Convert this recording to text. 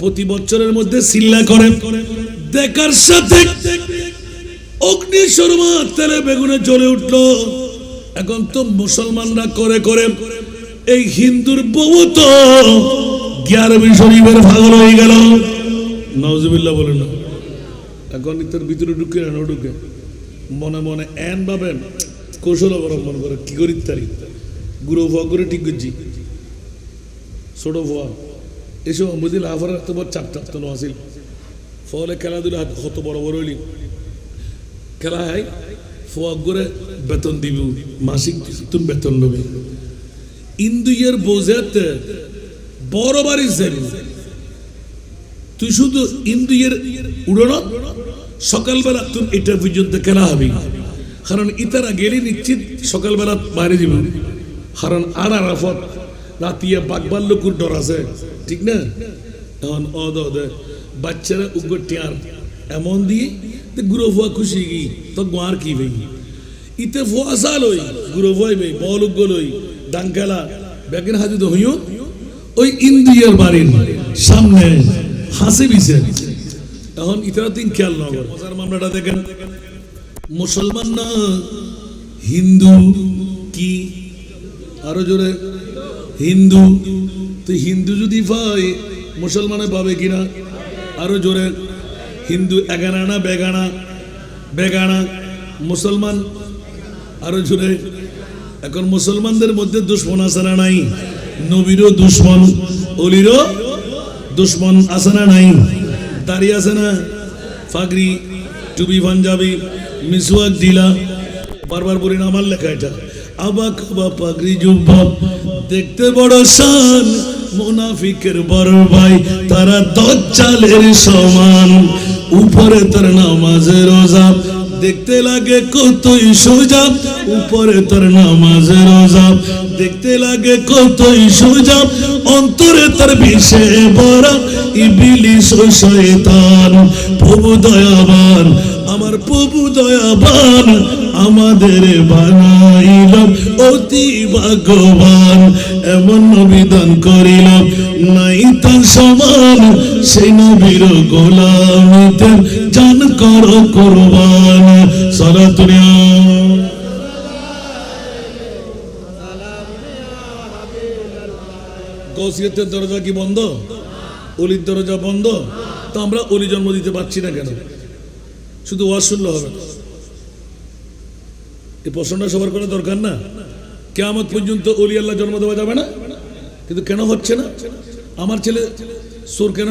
প্রতি বছরের মধ্যে সিল্লা করে দেখার সাথে অগ্নিশর্মা তেলে বেগুনে জ্বলে উঠলো। এখন তো মুসলমানরা করে করে এই হিন্দুর বউ তো 11 শরীফের পাগল হয়ে গেল। নাউজুবিল্লাহ বলেন না। এখন ইতার ভিতরে ঢুকে না ঢুকে মনে মনে এন ভাবেন কৌশল অবলম্বন করে কি করি তারি গুরু ভুয়া করে ঠিক করছি ছোট ভুয়া এসব বুঝিল আফার তো বড় চাপ চাপ তো আসিল ফলে খেলাধুলা কত বড় বড় হইলি খেলা হয় ফোয়া করে বেতন দিব মাসিক তুমি বেতন নেবে ইন্দুয়ের বোঝাতে বড় বাড়ি যাবি তুই শুধু ইন্দুয়ের উড়োনো সকালবেলা তুমি এটা পর্যন্ত খেলা হবি কারণ ইতারা গেলে নিশ্চিত সকালবেলা বাইরে যাব কারণ আর আরাফত রাতিয়া বাঘবাল্যকুর ডর আছে ঠিক না এখন বাচ্চারা উগ্র টিয়ার এমন দিয়ে গুরু ফুয়া খুশি গি তো গোয়ার কি ভাই ইতে ফুয়া সাল হই গুরু ফুয়াই ভাই বল উগ্র লই ডাঙ্কালা ব্যাগের হাজুদ হইও ওই ইন্দ্রিয়ার বাড়ির সামনে হাসি বিছে এখন ইতারা তিন খেয়াল নগর মজার মামলাটা দেখেন মুসলমান না হিন্দু কি আরো জোরে হিন্দু তো হিন্দু যদি পায় মুসলমানে পাবে কিনা আরো জোরে হিন্দু এগানা না বেগানা বেগানা মুসলমান আরো জোরে এখন মুসলমানদের মধ্যে দুশ্মন আছে না নাই নবীরও দুশ্মন অলিরও দুশ্মন আছে না নাই দাঁড়িয়ে আছে না ফাগরি টুবি পাঞ্জাবি মিসওয়াক ঢিলা বারবার বলি না আমার লেখা এটা আবাক বা পাগড়ি জুব্বা দেখতে বড় শান মুনাফিকের বড় ভাই তারা দজ্জালের সমান উপরে তার নামাজের রোজা দেখতে লাগে কতই সোজা উপরে তার নামাজের রোজা দেখতে লাগে কতই সোজা অন্তরে তার বিষে ভরা ইবলিস ও শয়তান প্রভু দয়াবান আমার প্রভু দয়াবান আমাদের বানাইল অতি ভাগ্যবান এমন নবী দান করিল নাই তার সমান সেই নবীর গোলামিতে জান করো কুরবান সালাতুল্লাহ গৌসিয়তের দরজা কি বন্ধ অলির দরজা বন্ধ তো আমরা অলি জন্ম দিতে পারছি না কেন শুধু ওয়াজ শুনলে হবে এই প্রশ্নটা সবার করা দরকার না কিয়ামত পর্যন্ত অলি আল্লাহ জন্ম দেওয়া যাবে না কিন্তু কেন হচ্ছে না আমার ছেলে সোর কেন